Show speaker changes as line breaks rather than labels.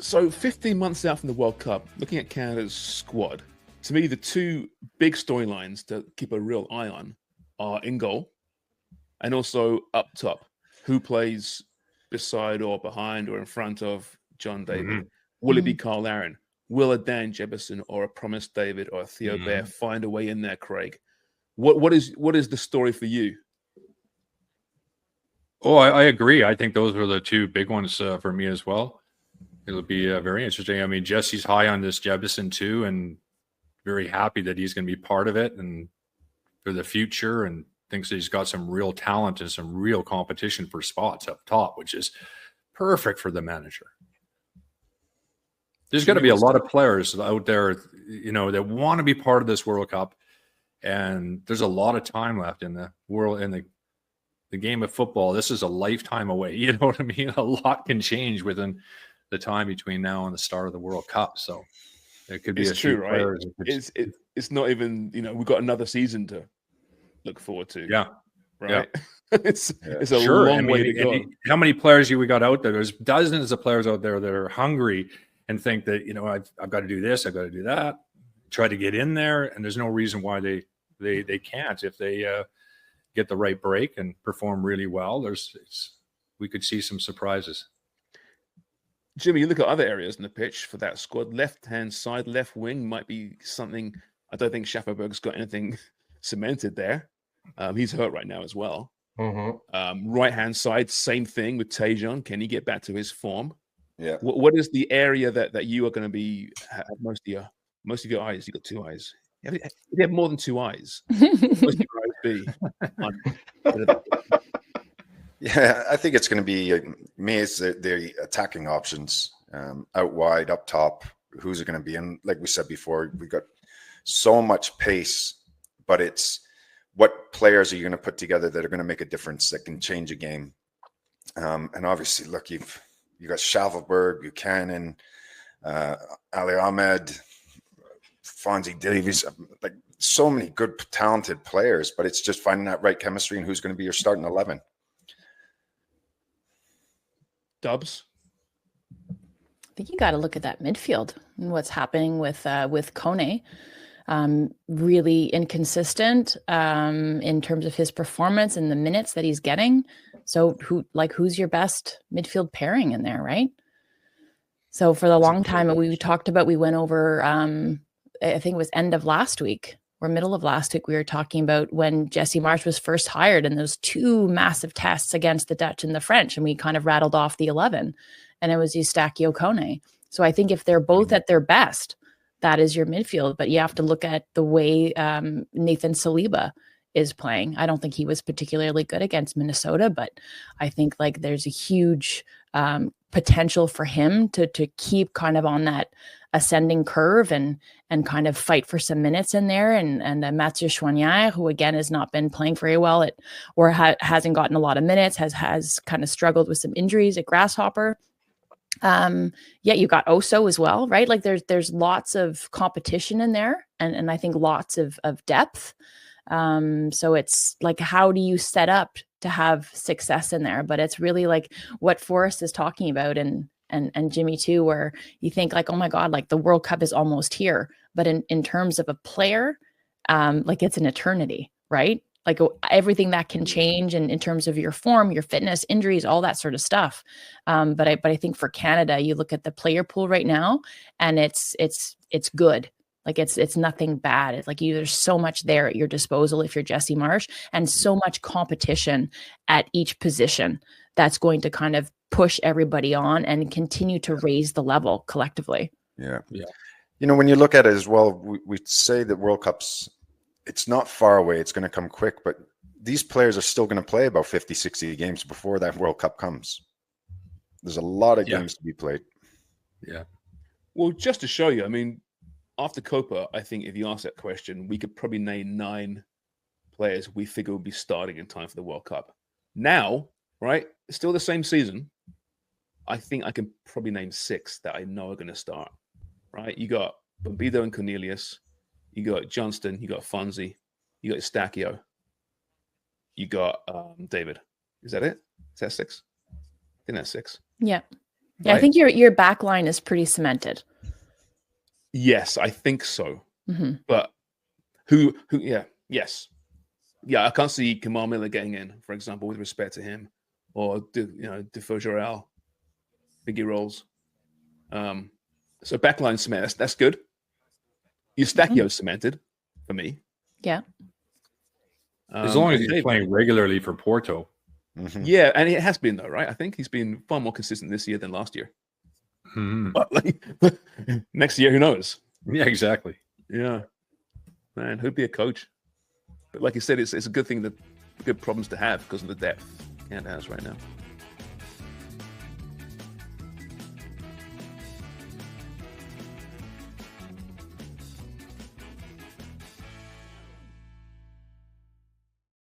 So 15 months out from the World Cup, looking at Canada's squad, to me, the two big storylines to keep a real eye on are in goal and also up top. Who plays beside or behind or in front of John David? Will it be Carl Aaron? Will a Dan Jefferson or a Promise David or a Theo Bear find a way in there, Craig? What is the story for you?
Oh, I agree. I think those are the two big ones for me as well. It'll be very interesting. I mean, Jesse's high on this Jefferson too, and very happy that he's going to be part of it and for the future, and thinks that he's got some real talent and some real competition for spots up top, which is perfect for the manager. There's got to be a lot of players out there, you know, that want to be part of this World Cup, and there's a lot of time left in the world, in the game of football. This is a lifetime away. You know what I mean? A lot can change within the time between now and the start of the World Cup. So it could be
it's true, right? It's not even, you know, we've got another season to look forward to.
Yeah.
Right. Yeah. it's a long way to go.
How many players we got out there? There's dozens of players out there that are hungry and think that, you know, I've got to do this, I've got to do that, try to get in there. And there's no reason why they can't if they get the right break and perform really well. We could see some surprises.
Jimmy, you look at other areas in the pitch for that squad. Left-hand side, left wing might be something. I don't think Schafferberg's got anything cemented there. He's hurt right now as well. Right-hand side, same thing with Tejan. Can he get back to his form?
Yeah.
What is the area that you are going to have most of your eyes? You got two eyes. You have more than two eyes. Most of your eyes be
Yeah, I think it's going to be me. It's the attacking options out wide, up top. Who's it going to be? And like we said before, we got so much pace, but it's what players are you going to put together that are going to make a difference, that can change a game. And obviously, look, you got Schavelberg, Buchanan, Ali Ahmed, Fonzie Davies, like so many good, talented players, but it's just finding that right chemistry and who's going to be your starting 11.
Dubs?
I think you got to look at that midfield and what's happening with Kone. Really inconsistent in terms of his performance and the minutes that he's getting. So who's your best midfield pairing in there, right? So for the long time we talked about, we went over, I think it was end of last week or middle of last week, we were talking about when Jesse Marsch was first hired and those two massive tests against the Dutch and the French, and we kind of rattled off the 11, and it was Eustachio Kone. So I think if they're both at their best, that is your midfield. But you have to look at the way Nathan Saliba is playing. I don't think he was particularly good against Minnesota, but I think like there's a huge potential for him to keep kind of on that ascending curve and kind of fight for some minutes in there. And Mathieu Chouanière, who again has not been playing very well hasn't gotten a lot of minutes, has kind of struggled with some injuries at Grasshopper. You got Oso as well, right? Like there's lots of competition in there and I think lots of depth. So it's like, how do you set up to have success in there? But it's really like what Forrest is talking about and Jimmy too, where you think like, oh my God, like the World Cup is almost here. But in terms of a player, like it's an eternity, right? Like everything that can change and in terms of your form, your fitness, injuries, all that sort of stuff. But I think for Canada, you look at the player pool right now and it's good. Like it's nothing bad. It's like there's so much there at your disposal if you're Jesse Marsch, and so much competition at each position that's going to kind of push everybody on and continue to raise the level collectively.
Yeah. You know, when you look at it as well, we say that World Cups, it's not far away. It's going to come quick, but these players are still going to play about 50, 60 games before that World Cup comes. There's a lot of games to be played.
Yeah.
Well, just to show you, I mean, after Copa, I think if you ask that question, we could probably name 9 players we figure will be starting in time for the World Cup. Now, right, it's still the same season. I think I can probably name 6 that I know are going to start, right? You got Bombido and Cornelius. You got Johnston. You got Fonzie. You got Eustachio. You got David. Is that it? Is that 6? I think that's 6.
Yeah. Yeah, I think your back line is pretty cemented.
Yes, I think so.
Mm-hmm.
But who? Yeah, yes, yeah. I can't see Kamal Miller getting in, for example, with respect to him, or Defoe Jarrell, biggie roles. So backline cement. That's good. Eustachio cemented for me.
Yeah.
As long as he's playing regularly for Porto.
Mhm.
Yeah, and it has been though, right? I think he's been far more consistent this year than last year.
Mhm.
But next year, who knows?
Yeah, exactly.
Yeah, man, who'd be a coach? But like you said, it's a good thing, good problems to have because of the depth Canada has right now.